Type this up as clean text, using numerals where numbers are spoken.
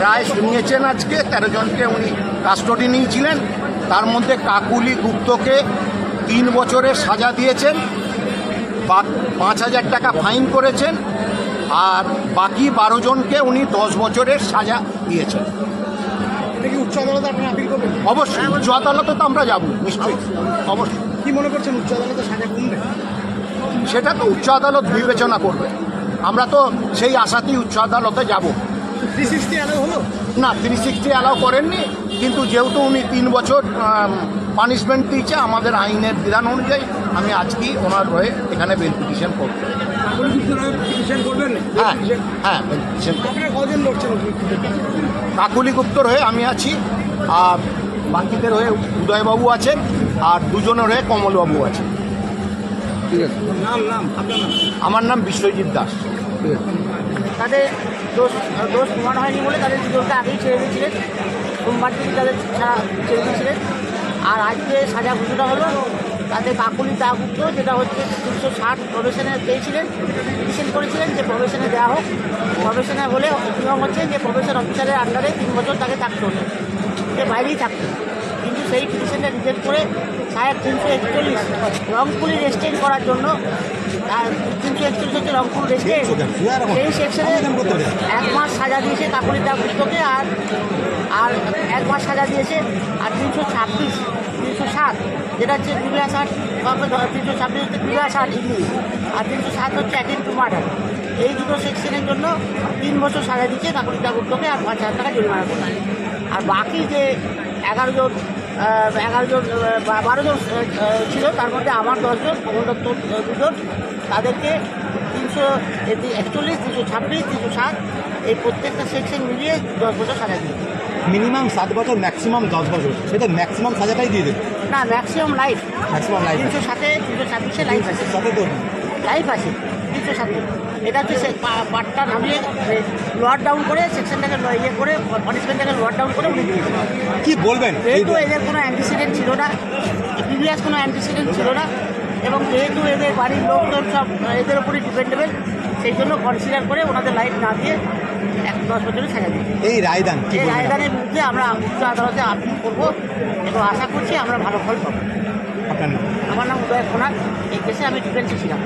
রায় শুনিয়েছেন আজকে 13 জনকে উনি কাস্টডি নিয়েছিলেন। তার মধ্যে কাকুলি গুপ্তকে 3 বছরের সাজা দিয়েছেন, 5,000 টাকা ফাইন করেছেন, আর বাকি 12 জনকে উনি 10 বছরের সাজা দিয়েছেন। উচ্চ আদালতে আপনি আপিল করবেন? অবশ্যই উচ্চ আদালতে তো আমরা যাব, নিশ্চয়ই, অবশ্যই। কি মনে করছেন উচ্চ আদালতে সাজা কমবে? সেটা তো উচ্চ আদালত বিবেচনা করবে, আমরা তো সেই আশাতেই উচ্চ আদালতে যাব। 360 অ্যালাউ হলো না, 360 অ্যালাউ করেননি, কিন্তু যেহেতু উনি 3 বছর পানিশমেন্ট দিয়েছে আমাদের আইনের বিধান অনুযায়ী, আমি আজকেই ওনার হয়ে এখানে বেল পিটিশন করব। হ্যাঁ হ্যাঁ, বেল পিটিশন। কাকুলি গুপ্তর হয়ে আমি আছি, আর বাকিদের হয়ে উদয়বাবু আছেন, আর 2 জনের হয়ে কমলবাবু আছেন। ঠিক আছে, আমার নাম বিশ্বজিৎ দাস। তাদের দোষ প্রমাণ হয়নি বলে তাদের দুজনকে আগেই ছেড়ে দিয়েছিলেন, সোমবার থেকে তাদের ছেড়ে দিয়েছিলেন। আর আজকে সাজা ঘোষণা হলো তাদের কাকুলি দাগুপ্ত, যেটা হচ্ছে 360 প্রবেশনে পেয়েছিলেন, পিটিশন করেছিলেন যে প্রবেশনে দেওয়া হোক। প্রবেশনে হলে নিয়ম হচ্ছে যে প্রবেশন অফিসারের আন্ডারে 3 বছর তাকে থাকতে হতো, সে বাইরেই থাকতো। কিন্তু সেই পিটিশনটা রিজেক্ট করে সাহেব 341 রংপুলি রেস্টেন্ট করার জন্য, 341 হচ্ছে রংপুর রেস্টেন্ট, সেই সেকশনে 1 মাস সাজা দিয়েছে কাকুলি দাগুপ্তকে, আর 1 মাস সাজা দিয়েছে। আর 326 307 যেটা হচ্ছে প্রিভিয়াস আর্ট, 326 হচ্ছে প্রিভিয়াস আর্ট ইংলিশ, আর 307 হচ্ছে অ্যাটেন্ড টু মার্ডার। এই দুটো সেকশনের জন্য 3 বছর সাজা দিচ্ছে কাকুলি দাগুপ্তকে, আর 5,000 টাকা জরিমানা করতে। আর বাকি যে 11 জন 12 জন ছিল, তার মধ্যে আমার 10 জন, কমল দত্ত 2 জন, তাদেরকে 341 326 307 এই প্রত্যেকটা সেকশন মিলিয়ে 10 বছর সাজা দিয়েছে। মিনিমাম 7 বছর, ম্যাক্সিমাম 10 বছর, সেটা ম্যাক্সিমাম সাজাটাই দিয়ে দেবে। না, maximum life. Maximum life 307 life আছে, সাথে তো লাইফ আছে 307। এটা হচ্ছে পার্টটা নামিয়ে লোয়ার ডাউন করে সেকশনটাকে ইয়ে করে পানিশমেন্টটাকে লোয়ার ডাউন করে উনি দিয়ে দেবেন। কি বলবেন? যেহেতু এদের কোনো অ্যান্টিসিডেন্ট ছিল না, প্রিভিয়াস কোনো অ্যান্টিসিডেন্ট ছিল না, এবং যেহেতু এদের বাড়ির লোকজন সব এদের উপরই ডিপেন্ডেবল, সেই জন্য কনসিডার করে ওনাদের লাইফ না দিয়ে 10 বছরের সাজা দিই। এই রায়দান, এই রায়দানের বিরুদ্ধে আমরা উচ্চ আদালতে আপিল করবো এবং আশা করছি আমরা ভালো ফল পাবো। আপনার নাম? আমার নাম উদয় খোনার, এই কেসে আমি ডিফেন্সে ছিলাম।